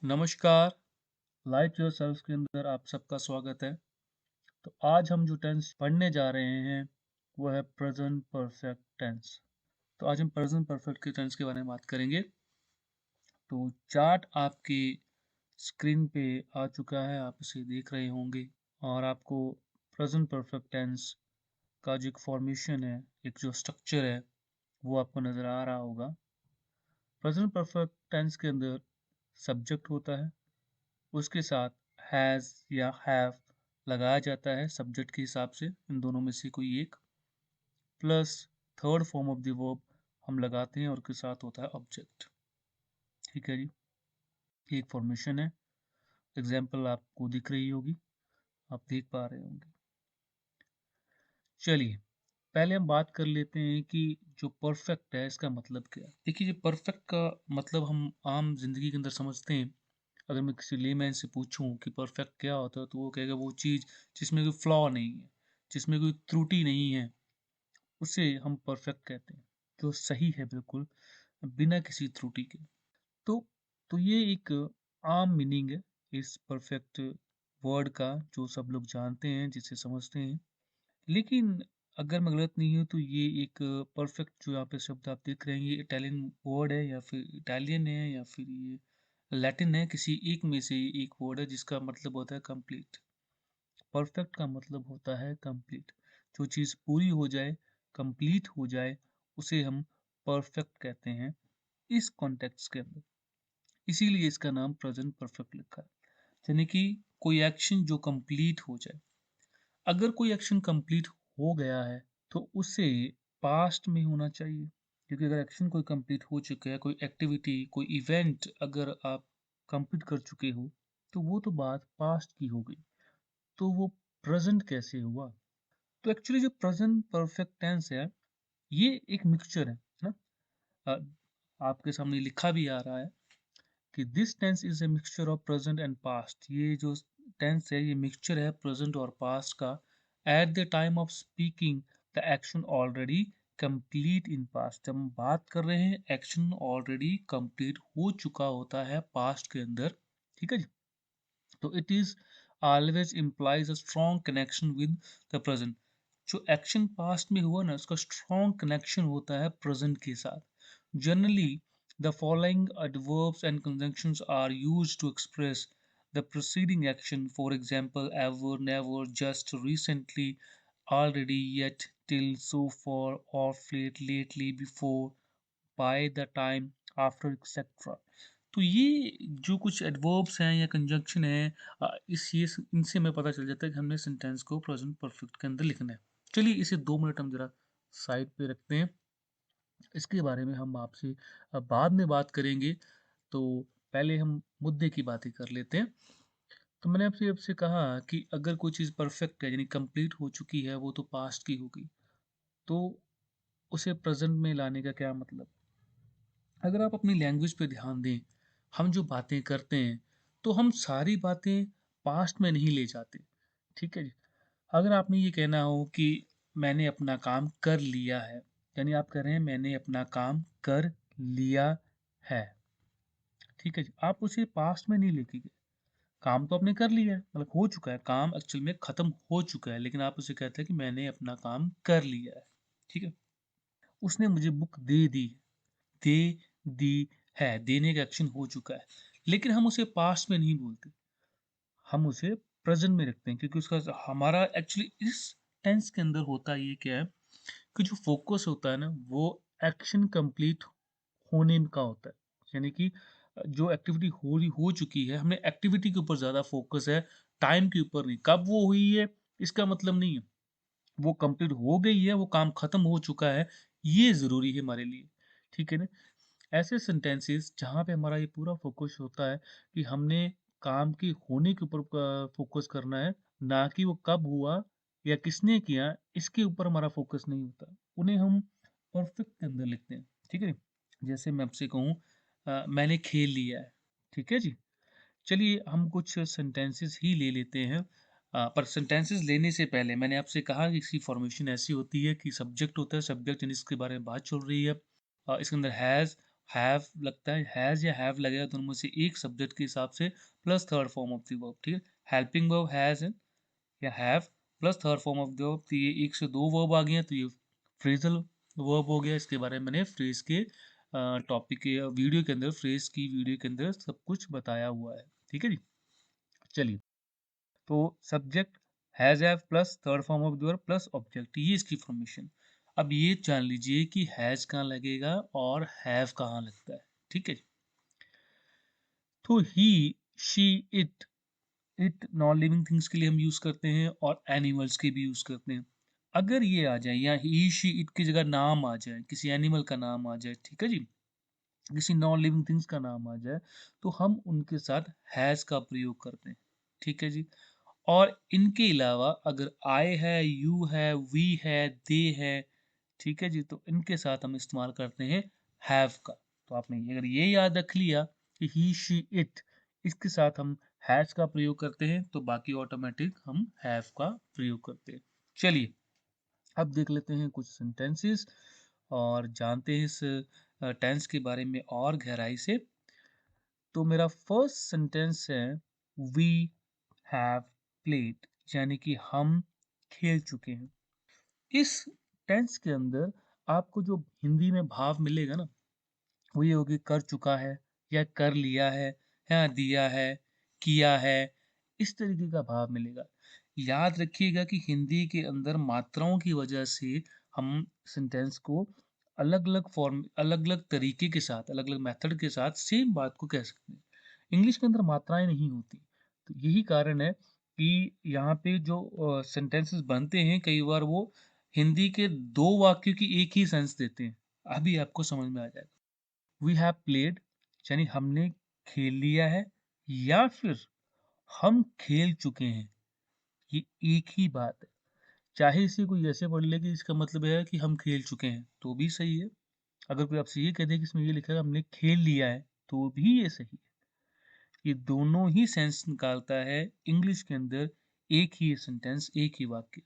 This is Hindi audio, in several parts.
नमस्कार, लाइफ योरसेल्फ के अंदर आप सबका स्वागत है। तो आज हम जो टेंस पढ़ने जा रहे हैं, वो है प्रेज़ेंट परफेक्ट टेंस। तो आज हम प्रेज़ेंट परफेक्ट के टेंस के बारे में बात करेंगे। तो चार्ट आपकी स्क्रीन पे आ चुका है, आप इसे देख रहे होंगे और आपको प्रेज़ेंट परफेक्ट टेंस का जो एक फॉर्मेशन है, एक जो स्ट्रक्चर है, वो आपको नज़र आ रहा होगा। प्रेज़ेंट परफेक्ट टेंस के अंदर सब्जेक्ट होता है, उसके साथ हैज़ या हैव लगाया जाता है सब्जेक्ट के हिसाब से, इन दोनों में से कोई एक, plus third form of the verb हम लगाते हैं और उसके साथ होता है ऑब्जेक्ट। ठीक है जी, ये एक फॉर्मेशन है। एग्जाम्पल आपको दिख रही होगी, आप देख पा रहे होंगे। चलिए, पहले हम बात कर लेते हैं कि जो परफेक्ट है इसका मतलब क्या है। देखिए, ये परफेक्ट का मतलब हम आम जिंदगी के अंदर समझते हैं। अगर मैं किसी लेमैन से पूछूं कि परफेक्ट क्या होता है, तो वो कहेगा वो चीज़ जिसमें कोई फ्लॉ नहीं है, जिसमें कोई त्रुटि नहीं है, उसे हम परफेक्ट कहते हैं। जो सही है बिल्कुल, बिना किसी त्रुटि के। तो ये एक आम मीनिंग है इस परफेक्ट वर्ड का, जो सब लोग जानते हैं, जिसे समझते हैं। लेकिन अगर मैं गलत नहीं हूँ तो ये एक परफेक्ट जो यहाँ पे शब्द आप देख रहे हैं, ये इटालियन वर्ड है या फिर इटालियन है या फिर ये लैटिन है, किसी एक में से एक वर्ड है जिसका मतलब होता है कंप्लीट। परफेक्ट का मतलब होता है कंप्लीट। जो चीज़ पूरी हो जाए, कंप्लीट हो जाए, उसे हम परफेक्ट कहते हैं इस कॉन्टेक्स्ट के अंदर। इसीलिए इसका नाम प्रेजेंट परफेक्ट लिखा है। यानी कि कोई एक्शन जो कंप्लीट हो जाए। अगर कोई एक्शन कंप्लीट हो गया है, तो उसे पास्ट में होना चाहिए। क्योंकि अगर एक्शन कोई कंप्लीट हो चुका है, कोई एक्टिविटी, कोई इवेंट अगर आप कंप्लीट कर चुके हो, तो वो तो बात पास्ट की हो गई। तो वो प्रेजेंट कैसे हुआ? तो एक्चुअली जो प्रेजेंट परफेक्ट टेंस है, ये एक मिक्सचर है ना? अ, आपके सामने लिखा भी आ रहा है कि this tense is a mixture of present and past. ये जो टेंस है, ये मिक्सचर है प्रेजेंट और पास्ट का। At the time of speaking the action already complete in past. जब हम बात कर रहे हैं, एक्शन ऑलरेडी कंप्लीट हो चुका होता है पास्ट के अंदर। ठीक है जी? तो it is always implies a strong connection with the present। जो एक्शन पास्ट में हुआ ना, उसका स्ट्रॉन्ग कनेक्शन होता है प्रेजेंट के साथ। Generally the following adverbs and conjunctions are used to express the preceding action, for example ever, never, just, recently, already, yet, till, so far, of late, lately, before, by the time, after, etc। तो ये जो कुछ एडवर्ब्स हैं या कंजंक्शन है, इस ये इनसे हमें पता चल जाता है कि हमने सेंटेंस को प्रेजेंट परफेक्ट के अंदर लिखना है। चलिए, इसे 2 मिनट हम जरा साइड पे रखते हैं। इसके बारे में हम आपसे बाद में बात करेंगे। तो पहले हम मुद्दे की बातें कर लेते हैं। तो मैंने आपसे आपसे कहा कि अगर कोई चीज़ परफेक्ट है, यानी कंप्लीट हो चुकी है, वो तो पास्ट की होगी। तो उसे प्रेजेंट में लाने का क्या मतलब? अगर आप अपनी लैंग्वेज पे ध्यान दें, हम जो बातें करते हैं, तो हम सारी बातें पास्ट में नहीं ले जाते। ठीक है जी? अगर आपने ये कहना हो कि मैंने अपना काम कर लिया है, यानी आप कह रहे हैं मैंने अपना काम कर लिया है। ठीक है जी? आप उसे पास्ट में नहीं लेके गए। काम तो आपने कर लिया है, मतलब हो चुका है, काम एक्चुअल में खत्म हो चुका है, लेकिन आप उसे कहते हैं कि मैंने अपना काम कर लिया है। ठीक है? उसने मुझे बुक दे दी, दे दी है, देने का एक्शन हो चुका है। लेकिन हम उसे पास्ट में नहीं बोलते, हम उसे प्रेजेंट में रखते हैं, क्योंकि उसका हमारा एक्चुअली इस टेंस के अंदर होता ये क्या है कि जो फोकस होता है ना, वो एक्शन कंप्लीट होने का होता है। यानी कि जो एक्टिविटी हो चुकी है, हमने एक्टिविटी के ऊपर ज़्यादा फोकस है, टाइम के ऊपर नहीं। कब वो हुई है, इसका मतलब नहीं है। वो कंप्लीट हो गई है, वो काम खत्म हो चुका है, ये ज़रूरी है हमारे लिए। ठीक है ना? ऐसे सेंटेंसेस जहाँ पे हमारा ये पूरा फोकस होता है कि हमने काम के होने के ऊपर फोकस करना है, ना कि वो कब हुआ या किसने किया, इसके ऊपर हमारा फोकस नहीं होता। उन्हें हम परफेक्ट के अंदर लिखते हैं। ठीक है? जैसे मैं आपसे कहूँ, मैंने खेल लिया है। ठीक है जी? चलिए, हम कुछ सेंटेंसेस ही ले लेते हैं। पर सेंटेंसेस लेने से पहले मैंने आपसे कहा कि इसकी फॉर्मेशन ऐसी होती है कि सब्जेक्ट होता है, सब्जेक्ट यानी इसके बारे में बात चल रही है। इसके अंदर हैज़ हैव लगता है, हैज या हैव लगेगा दोनों में से एक सब्जेक्ट के हिसाब से plus third form of the verb, ठीक है। हेल्पिंग वर्ब हैज या have plus third form of the verb, तो ये एक से दो वर्ब आ गए हैं, तो ये फ्रेजल वर्ब हो गया। इसके बारे में मैंने फ्रेज के टॉपिक के वीडियो के अंदर, फ्रेज की वीडियो के अंदर सब कुछ बताया हुआ है, ठीक है जी। चलिए, तो subject has have plus third form of the verb plus object, ये इसकी फॉर्मेशन। अब ये जान लीजिए कि हैज कहाँ लगेगा और हैव कहाँ लगता है, ठीक है। तो he, she, it non living things के लिए हम यूज करते हैं और एनिमल्स के भी यूज करते हैं। अगर ये आ जाए या ही शी इट की जगह नाम आ जाए, किसी एनिमल का नाम आ जाए, ठीक है जी, किसी नॉन लिविंग थिंग्स का नाम आ जाए, तो हम उनके साथ हैज का प्रयोग करते हैं, ठीक है जी। और इनके अलावा अगर आई है, यू है, वी है, दे है, ठीक है जी, तो इनके साथ हम इस्तेमाल करते हैं हैव का। तो आपने अगर ये याद रख लिया कि ही, शी, इट, इसके साथ हम हैज का प्रयोग करते हैं, तो बाकी ऑटोमेटिक हम हैव का प्रयोग करते हैं। चलिए, अब देख लेते हैं कुछ सेंटेंसेस और जानते हैं इस टेंस के बारे में और गहराई से। तो मेरा फर्स्ट सेंटेंस है वी हैव प्लेड, यानी कि हम खेल चुके हैं। इस टेंस के अंदर आपको जो हिंदी में भाव मिलेगा ना, वो ये होगी कर चुका है या कर लिया है या दिया है, किया है, इस तरीके का भाव मिलेगा। याद रखिएगा कि हिंदी के अंदर मात्राओं की वजह से हम सेंटेंस को अलग अलग फॉर्म, अलग अलग तरीके के साथ, अलग अलग मेथड के साथ सेम बात को कह सकते हैं। इंग्लिश के अंदर मात्राएं नहीं होती, तो यही कारण है कि यहाँ पे जो सेंटेंसेस बनते हैं कई बार वो हिंदी के दो वाक्यों की एक ही सेंस देते हैं। अभी आपको समझ में आ जाएगा। वी हैव प्लेड, यानी हमने खेल लिया है, या फिर हम खेल चुके हैं, ये एक ही बात है। चाहे इसे कोई ऐसे पढ़ ले कि इसका मतलब है कि हम खेल चुके हैं, तो भी सही है। अगर कोई आपसे ये कह दे कि इसमें ये लिखा है हमने खेल लिया है, तो भी ये सही है। ये दोनों ही सेंस निकालता है इंग्लिश के अंदर, एक ही सेंटेंस, एक ही वाक्य,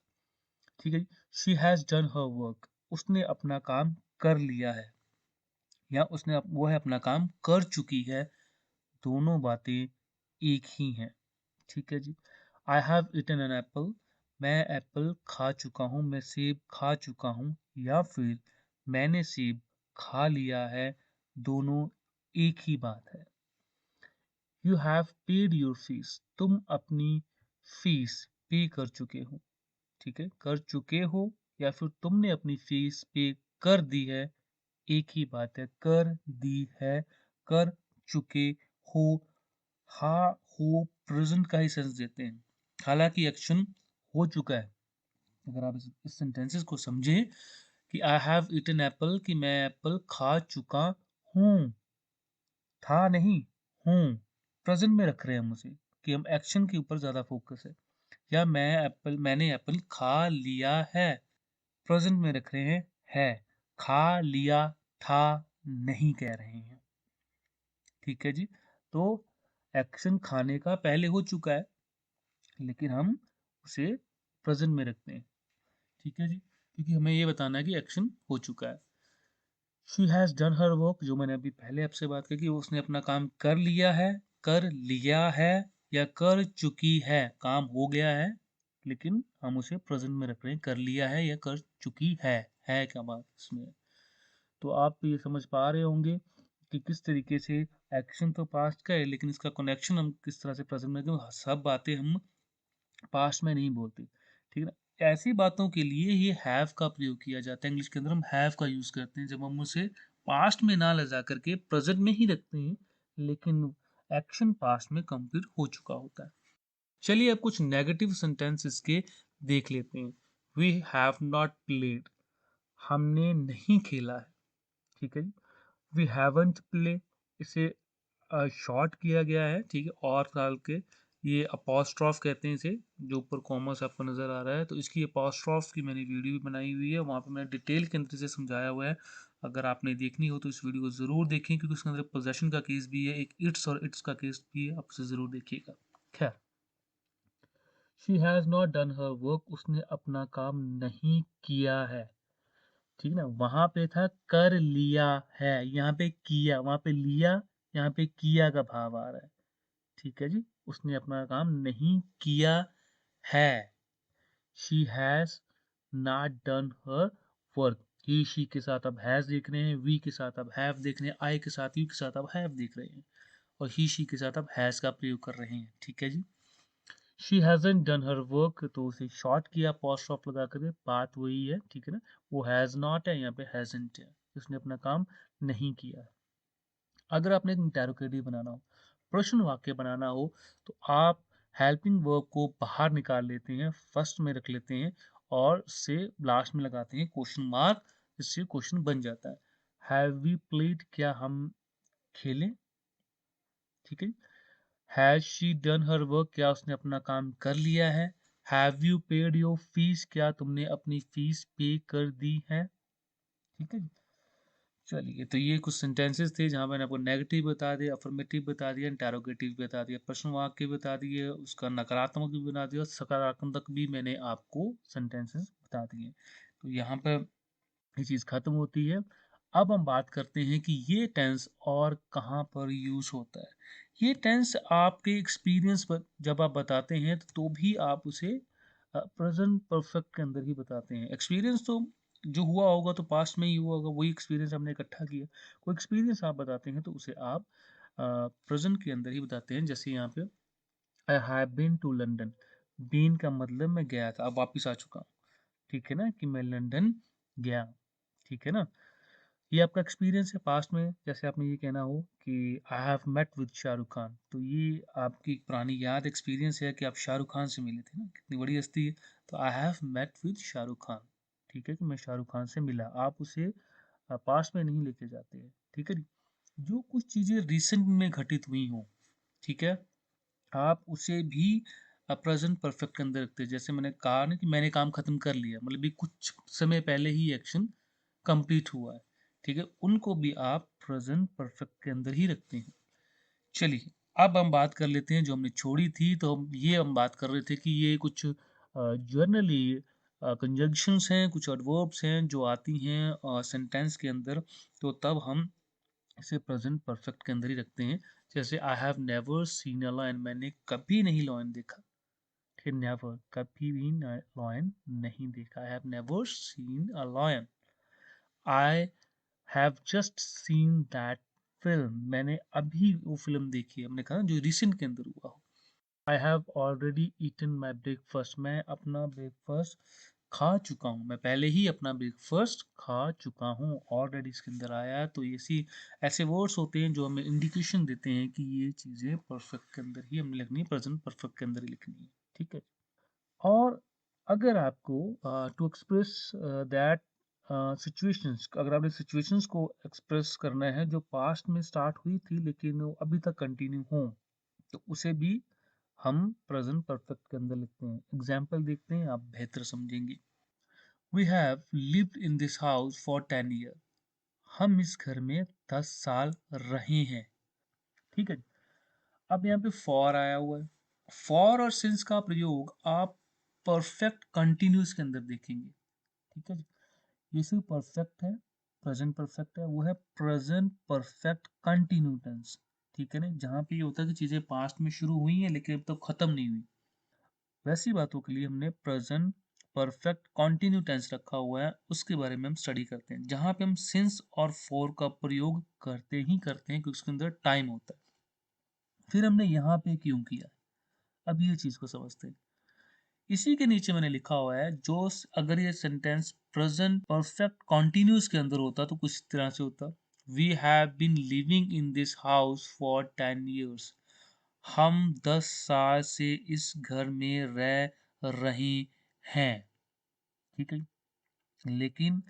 ठीक है। She has done her work, उसने अपना काम कर लिया है, या वो है अपना काम कर चुकी है, दोनों बातें एक ही हैं, ठीक है जी। I have eaten an apple, मैं एप्पल खा चुका हूँ, मैं सेब खा चुका हूँ, या फिर मैंने सेब खा लिया है, दोनों एक ही बात है। You have paid your fees, तुम अपनी फीस पे कर चुके हो, ठीक है, कर चुके हो या फिर तुमने अपनी फीस पे कर दी है, एक ही बात है। कर दी है, कर चुके हो, हा, हो प्रेजेंट का ही सेंस देते हैं, हालांकि एक्शन हो चुका है। अगर आप इस सेंटेंसेस को समझें कि आई हैव ईटन एप्पल, कि मैं एप्पल खा चुका हूँ, था नहीं, हूँ, प्रेजेंट में रख रहे हैं हम उसे, कि हम एक्शन के ऊपर ज्यादा फोकस है। या मैंने एप्पल खा लिया है, प्रेजेंट में रख रहे हैं, है, खा लिया था नहीं कह रहे हैं, ठीक है जी। तो एक्शन खाने का पहले हो चुका है, लेकिन हम उसे प्रेजेंट में रखते हैं, ठीक है जी, क्योंकि हमें ये बताना है कि एक्शन हो चुका है। She has done her work, जो मैंने अभी पहले आपसे बात की कि उसने अपना काम कर लिया है या कर चुकी है, काम हो गया है, लेकिन हम उसे प्रेजेंट में रख रहे हैं, कर लिया है या कर चुकी है क्या बात इसमें। तो आप ये समझ पा रहे होंगे कि किस तरीके से एक्शन तो पास्ट का है, लेकिन इसका कनेक्शन हम किस तरह से प्रेजेंट में, क्योंकि सब बातें हम पास्ट में नहीं बोलते, ठीक है ना। ऐसी बातों के लिए ये हैव का प्रयोग किया जाता है, इंग्लिश के अंदर हम हैव का यूज करते हैं जब हम उसे पास्ट में ना ले जा करके प्रेजेंट में ही रखते हैं, लेकिन एक्शन पास्ट में कंप्लीट हो चुका होता है। चलिए, अब कुछ नेगेटिव सेंटेंसेस के देख लेते हैं। वी हैव नॉट प्लेड, हमने नहीं खेला है, ठीक है जी। वी हैवंट प्ले, इसे शॉर्ट किया गया है, ठीक है, और डाल के, ये अपोस्ट्रॉफ कहते हैं इसे, जो ऊपर कॉमर्स आपको नजर आ रहा है, तो इसकी अपोस्ट्रॉफ की मैंने वीडियो भी बनाई हुई है, वहाँ पे मैंने डिटेल के अंदर से समझाया हुआ है। अगर आपने देखनी हो तो इस वीडियो को जरूर देखें, क्योंकि उसके अंदर पोजेशन का केस भी है, एक इट्स और इट्स का केस भी है, आप उसे जरूर देखिएगा। खैर, she has not done her work, उसने अपना काम नहीं किया है। ठीक है ना, वहां पे था कर लिया है, यहाँ पे किया, वहां पे लिया, यहाँ पे किया का भाव आ रहा है। ठीक है जी, उसने अपना काम नहीं किया है। She has not done her work. He she के साथ अब हैज देख रहे हैं, वी के साथ अब हैव देख रहे हैं, आई के साथ, यू के साथ अब हैव देख रहे हैं, और ही शी के साथ अब हैज का प्रयोग कर रहे हैं। ठीक है जी। She hasn't done her work, तो उसे शॉर्ट किया पॉज ऑफ लगा कर, बात वही है। ठीक है ना, वो हैज नॉट है, यहाँ पे हैजंट है, उसने अपना काम नहीं किया। अगर आपने एक इंटेरोगेटिव बनाना हो, प्रश्न वाक्य बनाना हो, तो आप हेल्पिंग वर्ब को बाहर निकाल लेते हैं, फर्स्ट में रख लेते हैं, और से लास्ट में लगाते हैं क्वेश्चन मार्क, जिससे क्वेश्चन बन जाता है। हैव वी प्लेड, क्या हम खेलें। ठीक है। Has she done her work, क्या उसने अपना काम कर लिया है। Have you paid your fees, क्या तुमने अपनी फीस पे कर दी है। ठीक है। चलिए, तो ये कुछ सेंटेंसेस थे जहां मैंने आपको नेगेटिव बता दिया, अफर्मेटिव बता दिया, इंटेरोगेटिव बता दिया, प्रश्नवाक्य बता दिए, उसका नकारात्मक भी बता दिया, और सकारात्मक भी मैंने आपको सेंटेंसेस बता दिए। तो यहाँ पर ये चीज़ खत्म होती है। अब हम बात करते हैं कि ये टेंस और कहाँ पर यूज होता है। ये टेंस आपके एक्सपीरियंस पर जब आप बताते हैं तो भी आप उसे प्रेजेंट परफेक्ट के अंदर ही बताते हैं। एक्सपीरियंस तो जो हुआ होगा तो पास्ट में ही हुआ होगा, वही एक्सपीरियंस हमने इकट्ठा किया। कोई एक्सपीरियंस आप बताते हैं तो उसे आप प्रेजेंट के अंदर ही बताते हैं। जैसे यहाँ पे I have been to London, been का मतलब मैं गया था, अब वापिस आ चुका हूँ। ठीक है ना, कि मैं लंदन गया। ठीक है ना, ये आपका एक्सपीरियंस है पास्ट में। जैसे आपने ये कहना हो कि I have met with Shahrukh Khan, तो ये आपकी एक पुरानी याद एक्सपीरियंस है कि आप शाहरुख खान से मिले थे ना, कितनी बड़ी हस्ती है। तो I have met with Shahrukh Khan, ठीक है, कि मैं शाहरुख खान से मिला। आप उसे पास्ट में नहीं लेके जाते हैं। ठीक है जी। जो कुछ चीज़ें रिसेंट में घटित हुई हों, ठीक है, आप उसे भी प्रेजेंट परफेक्ट के अंदर रखते हैं। जैसे मैंने कहा ना कि मैंने काम खत्म कर लिया, मतलब भी कुछ समय पहले ही एक्शन कंप्लीट हुआ है। ठीक है, उनको भी आप प्रेजेंट परफेक्ट के अंदर ही रखते हैं। चलिए, अब हम बात कर लेते हैं जो हमने छोड़ी थी। तो हम बात कर रहे थे कि ये कुछ जर्नली कंजंक्शंस हैं, कुछ एडवर्ब्स हैं जो आती हैं सेंटेंस के अंदर, तो तब हम इसे प्रेजेंट परफेक्ट के अंदर ही रखते हैं। जैसे I have never seen a lion, मैंने कभी नहीं लॉयन देखा। फिर नेवर, कभी भी लॉयन नहीं देखा। I have never seen a lion. I have just seen that film, मैंने अभी वो फिल्म देखी है। हमने कहा ना जो रिसेंट के अंदर हुआ हो। I have already eaten my breakfast, मैं अपना ब्रेकफास्ट खा चुका हूँ, मैं पहले ही अपना ब्रेकफास्ट खा चुका हूँ। ऑलरेडी इसके अंदर आया है। तो ऐसे वर्ड्स होते हैं जो हमें इंडिकेशन देते हैं कि ये चीज़ें परफेक्ट के अंदर ही हमें लिखनी है, प्रेजेंट परफेक्ट के अंदर ही लिखनी है। ठीक है। और अगर आपको टू एक्सप्रेस दैट सिचुएशंस, अगर आपने सिचुएशंस को एक्सप्रेस करना है जो पास्ट में स्टार्ट हुई थी लेकिन वो अभी तक कंटिन्यू हो, तो उसे भी हम प्रेजेंट परफेक्ट के अंदर लिखते हैं। एग्जाम्पल देखते हैं, आप बेहतर समझेंगे। We have lived in this house for 10 year, हम इस घर में 10 साल रहे हैं। ठीक है। अब यहाँ पे फॉर आया हुआ है। फॉर और सिंस का प्रयोग आप परफेक्ट कंटिन्यूस के अंदर देखेंगे। ठीक है जी। ये सिर्फ परफेक्ट है, प्रेजेंट परफेक्ट है, वो है प्रेजेंट परफेक्ट कंटिन्यू टेंस। ठीक है ना, जहाँ पे ये होता है कि चीजें पास्ट में शुरू हुई हैं लेकिन अब तक खत्म नहीं हुई, वैसी बातों के लिए हमने प्रेजेंट परफेक्ट कंटिन्यू टेंस रखा हुआ है। उसके बारे में हम स्टडी करते हैं, जहाँ पे हम सिंस और फॉर का प्रयोग करते ही करते हैं क्योंकि उसके अंदर टाइम होता है। फिर हमने यहाँ पे क्यों किया, अब ये चीज को समझते हैं। इसी के नीचे मैंने लिखा हुआ है जो अगर ये सेंटेंस प्रेजेंट परफेक्ट कॉन्टिन्यूस के अंदर होता तो कुछ इस तरह से होता। We have been living in this house for 10 years, हम 10 साल से इस घर में रह रहे हैं। ठीक है। लेकिन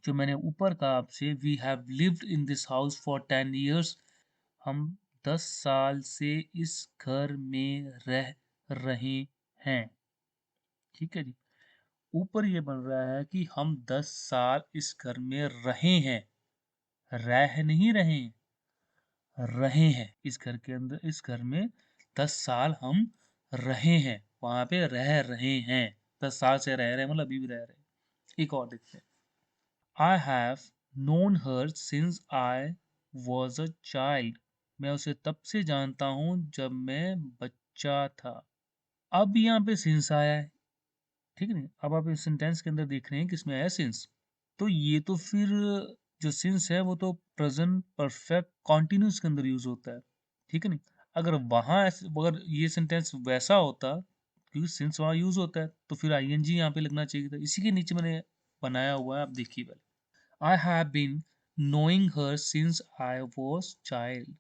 जो मैंने ऊपर कहा आपसे, we have lived in this house for 10 years, हम 10 साल से इस घर में रह रहे हैं। ठीक है जी। ऊपर ये बन रहा है कि हम 10 साल इस घर में रहे हैं, रह नहीं रहे, रहे हैं इस घर के अंदर, इस घर में 10 साल हम रहे हैं, वहां पे रह रहे हैं। 10 साल से रह रहे हैं मतलब अभी भी रह रहे हैं। एक और देखते हैं। I have known her since I was a child. मैं उसे तब से जानता हूँ जब मैं बच्चा था। अब यहाँ पे सिंस आया है, ठीक है ना। अब आप इस सेंटेंस के अंदर देख रहे हैं कि इसमें आया सिंस, तो ये तो फिर जो सिंस है वो तो प्रेजेंट परफेक्ट कॉन्टिन्यूस के अंदर यूज होता है, ठीक है ना। अगर अगर ये सेंटेंस वैसा होता, क्योंकि सिंस वहाँ यूज होता है, तो फिर आईएनजी यहाँ पे लगना चाहिए था। इसी के नीचे मैंने बनाया हुआ है, आप देखिए पहले। I have been knowing her since I was child.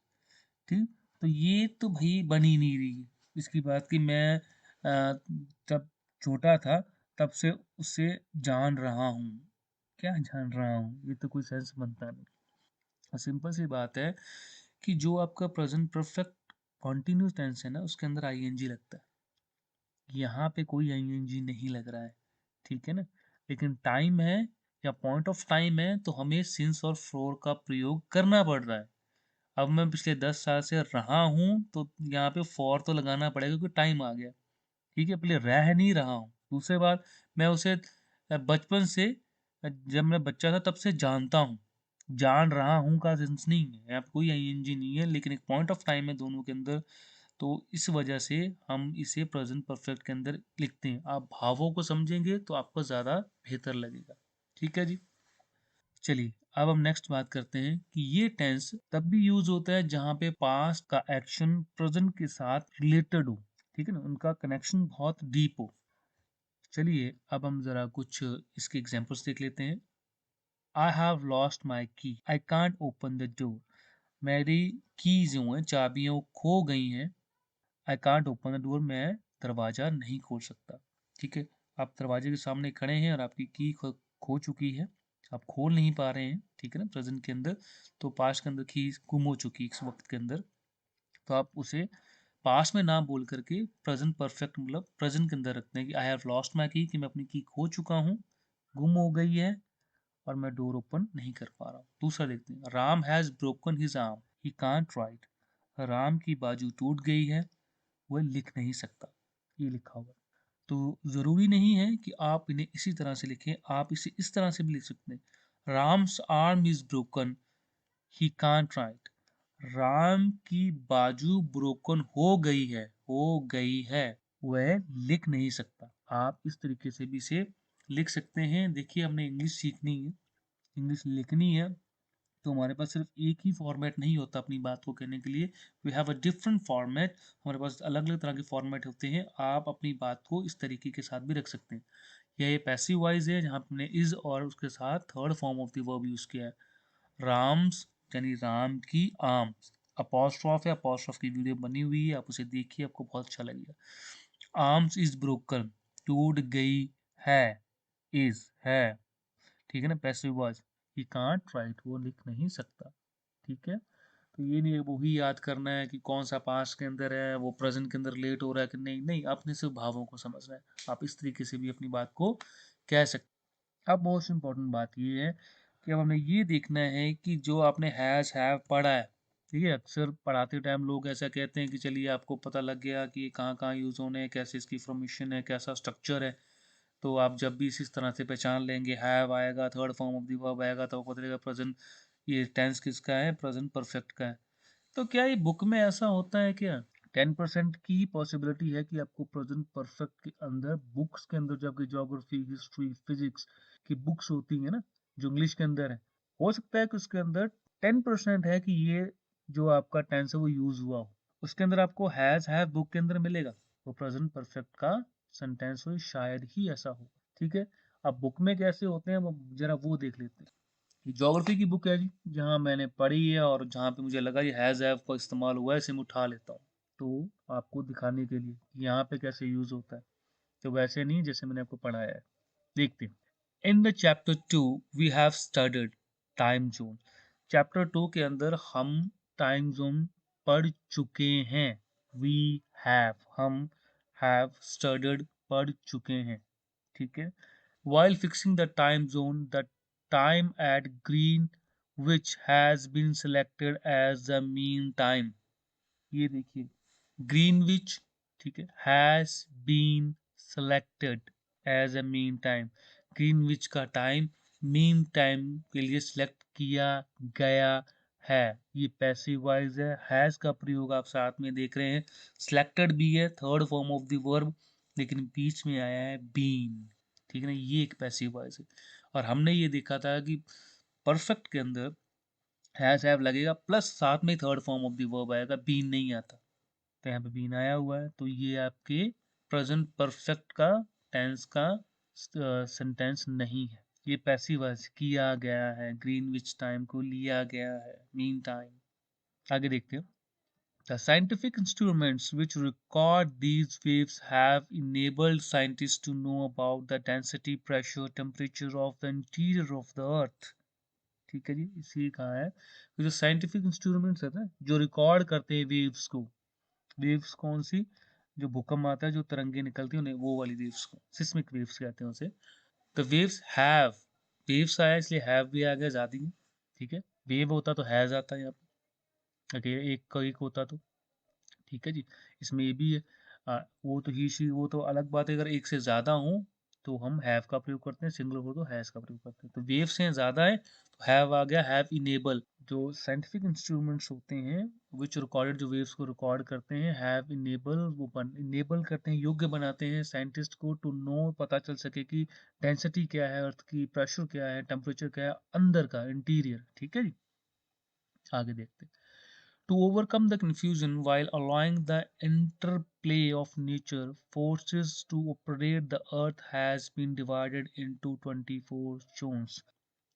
ठीक, तो ये तो भाई बन ही नहीं रही है इसकी बात की मैं जब छोटा था तब से उसे जान रहा हूँ। क्या जान रहा हूँ, ये तो कोई सेंस बनता नहीं। सिंपल सी बात है कि जो आपका प्रेजेंट परफेक्ट कॉन्टिन्यूस टेंस है ना, उसके अंदर आईएनजी लगता है। यहाँ पे कोई आईएनजी नहीं लग रहा है, ठीक है ना। लेकिन टाइम है या पॉइंट ऑफ टाइम है तो हमें सिंस और फोर का प्रयोग करना पड़ रहा है। अब मैं पिछले 10 साल से रहा हूँ तो यहाँ पे फॉर तो लगाना पड़ेगा क्योंकि टाइम आ गया, ठीक है। पहले रह नहीं रहा हूँ। दूसरी बात, मैं उसे बचपन से जब मैं बच्चा था तब से जानता हूँ। जान रहा हूँ का सेंस नहीं है, यहाँ पे कोई आईएनजी नहीं है, लेकिन एक पॉइंट ऑफ टाइम है दोनों के अंदर। तो इस वजह से हम इसे प्रेजेंट परफेक्ट के अंदर लिखते हैं। आप भावों को समझेंगे तो आपको ज़्यादा बेहतर लगेगा, ठीक है जी। चलिए, अब हम नेक्स्ट बात करते हैं कि ये टेंस तब भी यूज होता है जहां पे पास्ट का एक्शन प्रेजेंट के साथ रिलेटेड हो, ठीक है ना, उनका कनेक्शन बहुत डीप हो। चलिए, अब हम जरा कुछ इसके एग्जांपल्स देख लेते हैं। आई हैव लॉस्ट माई की, I can't open the door. मेरी कीज जो हैं, चाबियां खो गई हैं। I can't open the door, मैं दरवाजा नहीं खोल सकता, ठीक है। आप दरवाजे के सामने खड़े हैं और आपकी की खो चुकी है, आप खोल नहीं पा रहे हैं, ठीक है ना, प्रेजेंट के अंदर। तो पास्ट के अंदर की गुम हो चुकी है इस वक्त के अंदर। तो आप उसे पास्ट में ना बोल करके प्रेजेंट परफेक्ट मतलब प्रेजेंट के अंदर रखते हैं कि आई हैव लॉस्ट माई की, कि मैं अपनी की खो चुका हूँ, गुम हो गई है और मैं डोर ओपन नहीं कर पा रहा हूँ। दूसरा देखते हैं, Ram has broken his arm, he can't right. Ram की बाजू टूट गई है, वह लिख नहीं सकता, ये लिखा हुआ है। तो ज़रूरी नहीं है कि आप इन्हें इसी तरह से लिखें, आप इसे इस तरह से भी लिख सकते हैं। Ram's arm is broken, he can't right. Ram की बाजू ब्रोकन हो गई है, वह लिख नहीं सकता। आप इस तरीके से भी इसे लिख सकते हैं। देखिए, हमने इंग्लिश सीखनी है, इंग्लिश लिखनी है, तो हमारे पास सिर्फ एक ही फॉर्मेट नहीं होता अपनी बात को कहने के लिए। We have a different format, हमारे पास अलग अलग तरह के फॉर्मेट होते हैं। आप अपनी बात को इस तरीके के साथ भी रख सकते हैं। यह पैसिव वॉइस है जहाँ हमने इज और उसके साथ third form of the verb use किया है। राम्स यानी राम की आर्म्स, अपॉस्ट्रॉफ है, अपॉस्ट्रॉफ की वीडियो बनी हुई है, आप उसे देखिए, आपको बहुत अच्छा लगेगा। आर्म्स इज ब्रोकन, टूट गई है, इज है, ठीक है ना, passive voice. He can't right, वो लिख नहीं सकता, ठीक है। तो ये नहीं है वही याद करना है कि कौन सा पास्ट के अंदर है, वो प्रेजेंट के अंदर लेट हो रहा है कि नहीं, नहीं, आपने सिर्फ भावों को समझना है। आप इस तरीके से भी अपनी बात को कह सकते हैं। अब मोस्ट इम्पोर्टेंट बात ये है कि अब हमें ये देखना है कि जो आपने हैज हैव पढ़ा है, ठीक है, अक्सर पढ़ाते टाइम लोग ऐसा कहते हैं कि चलिए आपको पता लग गया कि कहाँ कहाँ यूज होने हैं, कैसे इसकी फॉर्मेशन है, कैसा स्ट्रक्चर है। तो आप जब भी इस तरह से पहचान लेंगे, हैव आएगा, third form of the verb आएगा, तो आपको पता लगेगा प्रेजेंट, ये टेंस किसका है, प्रेजेंट परफेक्ट का है। तो क्या ये बुक में ऐसा होता है क्या? 10% की ही पॉसिबिलिटी है कि आपको प्रेजेंट परफेक्ट के अंदर, बुक्स के अंदर, जो आपकी ज्योग्राफी, हिस्ट्री, फिजिक्स की बुक्स होती है ना, जो इंग्लिश के अंदर है, हो सकता है कि उसके अंदर 10% है कि ये जो आपका टेंस है वो यूज हुआ हो। उसके अंदर आपको हैज हैव बुक के अंदर मिलेगा, वो प्रेजेंट परफेक्ट का सेंटेंस हो, शायद ही ऐसा हो, ठीक है। अब बुक में कैसे होते हैं वो जरा वो देख लेते हैं। ज्योग्राफी की बुक है जी, जहाँ मैंने पढ़ी है और जहाँ पे मुझे लगा ये हैज़ हैव का इस्तेमाल हुआ है, इसे मैं उठा लेता हूँ, तो आपको दिखाने के लिए कि यहाँ पे कैसे यूज होता है। तो वैसे नहीं जैसे मैंने आपको पढ़ाया है। देखते हैं। In the chapter 2 we have studied time zone. Chapter 2 के अंदर हम टाइम जोन पढ़ चुके हैं। वी हैव, हम हैव स्टडीड पढ़ चुके हैं, ठीक है। While fixing the time zone, the time at Greenwich has been selected as the mean time. ये देखिए, Greenwich, ठीक है, has been selected as a mean time. Greenwich का टाइम मीन टाइम के लिए सिलेक्ट किया गया है। ये पैसिव वॉइस है। हैज का प्रयोग आप साथ में देख रहे हैं, सिलेक्टेड भी है, third form of the verb, लेकिन बीच में आया है बीन। ठीक है ना, ये एक पैसिव वॉइस है। और हमने ये देखा था कि परफेक्ट के अंदर हैज हैव लगेगा प्लस साथ में third form of the verb आएगा, बीन नहीं आता। तो यहाँ पे बीन आया हुआ है, तो ये आपके प्रेजेंट परफेक्ट का टेंस का सेंटेंस नहीं है। ये पैसिव वॉइस किया गया है, ग्रीनविच टाइम को लिया गया है, मीन टाइम। आगे देखते हैं। The scientific instruments which record these waves have enabled scientists to know about the density, pressure, temperature of the interior of the earth. ठीक है जी, इसी कहा है कि जो साइंटिफिक इंस्ट्रूमेंट्स है ना, जो रिकॉर्ड करते हैं वेव्स को, वेव्स कौन सी, जो भूकंप आता है, जो तरंगे निकलती हैं उन्हें, वो वाली वेव्स को सिस्मिक वेव्स कहते हैं उसे। द वेव्स हैव, वेव्स आया इसलिए हैव भी आ गया ज्यादा ही। ठीक है, वेव होता तो हैज आता है यहाँ पे, अगर एक का एक होता तो। ठीक है जी, इसमें ये भी है। वो तो ही शी वो तो अलग बात है, अगर एक से ज्यादा हो तो हम हैव का प्रयोग करते हैं, सिंगल हो तो हैज का प्रयोग करते हैं। तो वेव्स हैं ज्यादा है तो हैव आ गया, हैव इनेबल। जो साइंटिफिक इंस्ट्रूमेंट्स होते हैं विच रिकॉर्डेड, जो वेव्स को रिकॉर्ड करते हैं, हैव इनेबल, वो इनेबल करते हैं, योग्य बनाते हैं साइंटिस्ट को टू नो, पता चल सके कि डेंसिटी क्या है अर्थ की, प्रेशर क्या है, टेम्परेचर क्या है अंदर का, इंटीरियर। ठीक है जी, आगे देखते हैं। To overcome the confusion while allowing the interplay of nature forces to operate, the earth has been divided into 24 zones.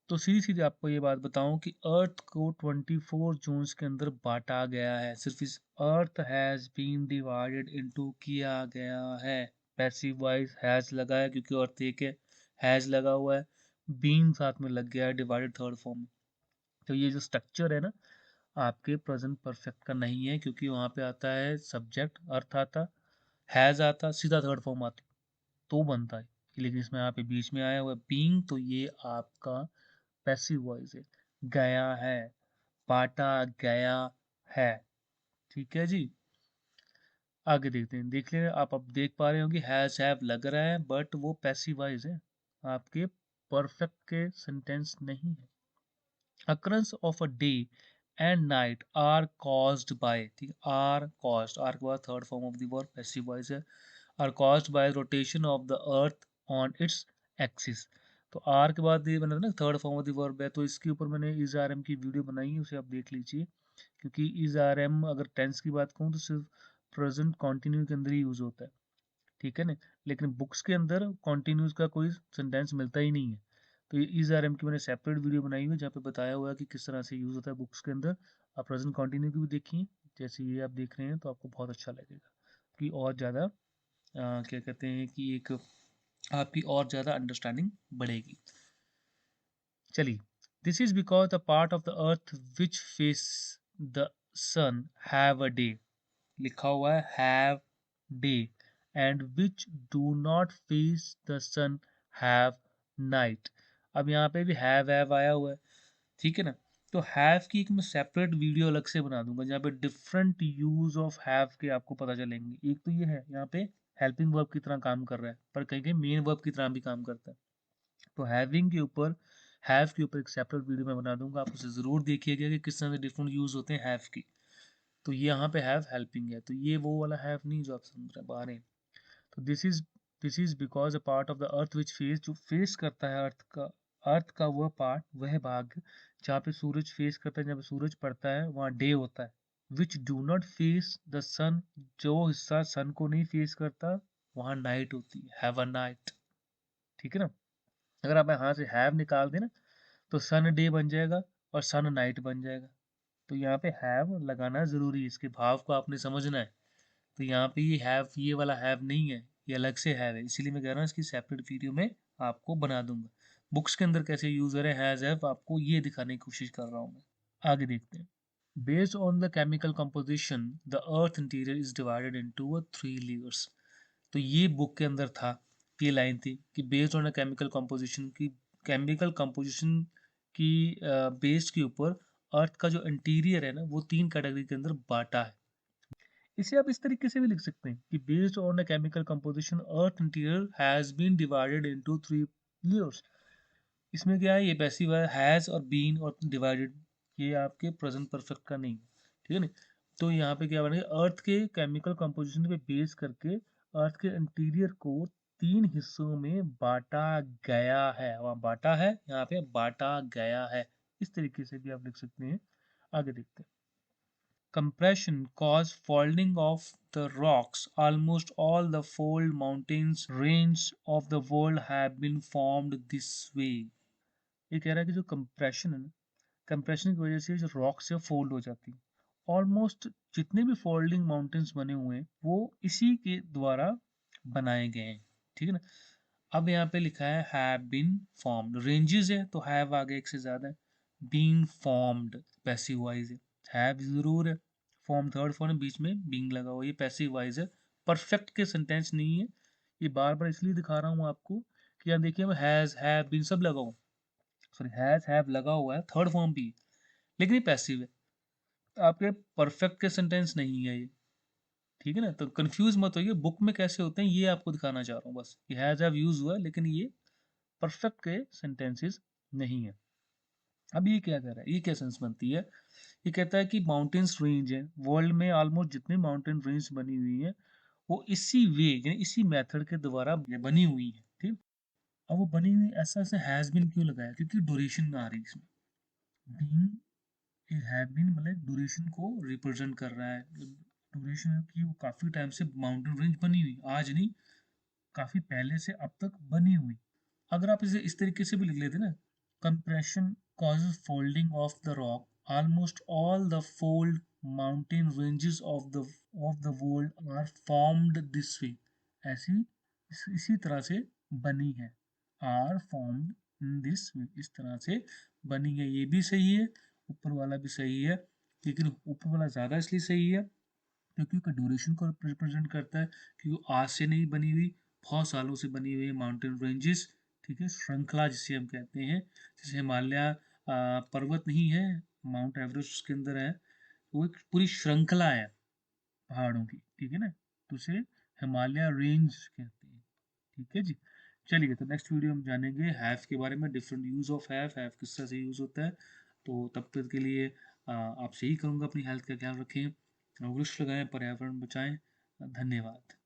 तो सीधी सीधी आपको ये बात बताऊं कि अर्थ को 24 जोन्स के अंदर बांटा गया है। सिर्फ इस earth has been divided into किया गया है, पैसिव वॉइस हैज लगा है क्योंकि अर्थ एक है, हैज लगा हुआ है, बीन साथ में लग गया है डिवाइडेड थर्ड फॉर्म में। तो ये जो स्ट्रक्चर है ना, आपके प्रेजेंट परफेक्ट का नहीं है, क्योंकि वहां पे आता है सब्जेक्ट, अर्थ आता, हैज आता, सीधा थर्ड फॉर्म आती तो बनता है। लेकिन इसमें यहाँ पे बीच में आया हुआ बीइंग, तो ये आपका पैसिव वॉइस है, गया है, बांटा गया है। ठीक है जी, आगे देखते हैं। देख लें आप, अब देख पा रहे हो कि हैज हैव लग रहा है बट वो पैसिव वॉइस है, आपके परफेक्ट के सेंटेंस नहीं है। occurrence of a day and night are caused by, ठीक है, are caused, are के बाद third form of the verb passive voice है, are caused by rotation of the earth on its axis। तो आर के बाद ये बना था ना third form of the verb है, तो इसके ऊपर मैंने इज आर एम की वीडियो बनाई है, उसे आप देख लीजिए। क्योंकि इज आर एम अगर टेंस की बात करूँ तो सिर्फ प्रेजेंट कॉन्टिन्यू के अंदर ही यूज होता है। ठीक है ना, लेकिन बुक्स के अंदर कॉन्टिन्यूस का कोई सेंटेंस मिलता ही नहीं है। तो ये इज आर एम की मैंने सेपरेट वीडियो बनाई हुई है जहाँ पे बताया हुआ है कि किस तरह से यूज़ होता है बुक्स के अंदर। आप प्रेजेंट कॉन्टिन्यू की भी देखिए, जैसे ये आप देख रहे हैं, तो आपको बहुत अच्छा लगेगा कि और ज़्यादा क्या कहते हैं कि एक आपकी और ज़्यादा अंडरस्टैंडिंग बढ़ेगी। चलिए, this is because the part of the earth which face the sun have a day, लिखा हुआ है have day, and which do not face the sun have night. अब यहाँ पे भी हैव आया हुआ है, ठीक है ना। तो हैव की एक मैं सेपरेट वीडियो अलग से बना दूंगा जहाँ पे डिफरेंट यूज ऑफ हैव के आपको पता चलेंगे। एक तो ये है यहाँ पे हेल्पिंग वर्ब की तरह काम कर रहा है, पर कहीं कहीं मेन वर्ब की तरह भी काम करता है। तो हैविंग के ऊपर, हैव के ऊपर एक सेपरेट वीडियो मैं बना दूंगा, आप उसे ज़रूर देखिएगा कि किस तरह से डिफरेंट यूज होते हैं हैव की। तो ये यहाँ पे हैव हेल्पिंग है, तो ये वो वाला हैव नहीं जो आप समझ रहे पा रहे हैं। तो this is because a part of the earth which face, जो फेस करता है अर्थ का वह पार्ट, वह भाग जहाँ पे सूरज फेस करता है, जहाँ पे सूरज पड़ता है वहाँ डे होता है। Which do not face the sun, जो हिस्सा सन को नहीं फेस करता वहाँ नाइट होती है, हैव अ नाइट। ठीक है ना, अगर आप यहाँ से हैव निकाल दें ना तो सन डे बन जाएगा और सन नाइट बन जाएगा। तो यहाँ पे हैव लगाना जरूरी है, इसके भाव को आपने समझना है। तो यहाँ पे ये हैव, ये वाला हैव नहीं है, ये अलग से हैव है, इसीलिए मैं कह रहा हूँ इसकी सेपरेट वीडियो में आपको बना दूंगा। बुक्स के अंदर कैसे यूज है हैज हैव, आपको ये दिखाने की कोशिश कर रहा हूँ मैं। आगे देखते हैं। Based on the chemical composition the earth interior is divided into 3 layers. तो ये बुक के अंदर था, ये लाइन थी कि based on the chemical composition की, केमिकल कंपोजिशन की बेस के ऊपर अर्थ का जो इंटीरियर है ना वो 3 कैटेगरी के अंदर बांटा है। इसे आप इस तरीके से भी लिख सकते हैं कि based on a chemical composition earth interior has been divided into 3 layers. इसमें क्या है, ये पैसिव है, हैज और बीन और डिवाइडेड, ये आपके प्रेजेंट परफेक्ट का नहीं है, ठीक है ना। तो यहाँ पे क्या बनेगा, अर्थ के केमिकल कंपोजिशन पे बेस करके अर्थ के इंटीरियर को 3 हिस्सों में बांटा गया है, वहाँ बांटा है, यहाँ पे बांटा गया है। इस तरीके से भी आप लिख सकते हैं। आगे देखते हैं। Compression caused folding of the rocks. Almost all the fold mountains range of the world have been formed this way. ये कह रहा है कि जो कंप्रेशन है ना, कंप्रेशन की वजह से जो रॉक से फोल्ड हो जाती है। ऑलमोस्ट जितने भी फोल्डिंग माउंटेन्स बने हुए हैं वो इसी के द्वारा बनाए गए हैं, ठीक है ना। अब यहाँ पे लिखा है हैव बीन फॉर्म्ड, रेंजेस है तो हैव आगे एक से ज्यादा है, बीन फॉर्म्ड पैसिव वॉइस है, हैव जरूर है, फॉर्म थर्ड फॉर्म बीच में बीइंग लगा हुआ, ये पैसिव वॉइस है, परफेक्ट के सेंटेंस नहीं है। ये बार बार इसलिए दिखा रहा हूँ आपको कि यहाँ देखिए हैज हैव बीन सब लगा हुआ, सॉरी हैज हैव लगा हुआ है, थर्ड फॉर्म भी है, लेकिन ये पैसिव है, आपके परफेक्ट के सेंटेंस नहीं है ये, ठीक है ना। तो कंफ्यूज मत होइए, बुक में कैसे होते हैं ये आपको दिखाना चाह रहा हूँ बस, ये हैज हैव यूज हुआ है लेकिन ये परफेक्ट के सेंटेंसेस नहीं है। अब ये क्या कर रहा है, ये क्या सेंस बनती है, ये कहता है कि माउंटेन्स रेंज है, वर्ल्ड में ऑलमोस्ट जितने माउंटेन रेंज बनी हुई है वो इसी वे यानी इसी मेथड के द्वारा बनी हुई है, ठीक। अब वो बनी हुई ऐसा ऐसे हैज बीन क्यों लगाया, क्योंकि ड्यूरेशन में आ रही है इसमें, बीइंग हैव बीन मतलब ड्यूरेशन को रिप्रेजेंट कर रहा है, ड्यूरेशन की वो काफी टाइम से माउंटेन रेंज बनी हुई, आज नहीं काफी पहले से अब तक बनी हुई। अगर आप इसे इस तरीके से भी लिख लेते ना, compression causes folding of the rock, almost all the fold mountain ranges of the world are formed this way, ऐसी इसी तरह से बनी है, are formed in this way, इस तरह से बनी है, ये भी सही है, ऊपर वाला भी सही है, लेकिन ऊपर वाला ज़्यादा इसलिए सही है क्योंकि उसका ड्यूरेशन को रिप्रेजेंट करता है, क्योंकि आज से नहीं बनी हुई, बहुत सालों से बनी हुई माउंटेन रेंजेस, ठीक है, श्रृंखला जिसे हम कहते हैं, जैसे हिमालय पर्वत नहीं है, माउंट एवरेस्ट उसके अंदर है, वो एक पूरी श्रृंखला है पहाड़ों की, ठीक है ना, तो उसे हिमालय रेंज कहते हैं, ठीक है जी। चलिए, तो नेक्स्ट वीडियो हम जानेंगे हैव के बारे में, डिफरेंट यूज ऑफ हैव किस तरह से यूज होता है। तो तब तक के लिए आपसे ही कहूँगा अपनी हेल्थ का ख्याल रखें, वृक्ष लगाएं, पर्यावरण बचाएं। धन्यवाद।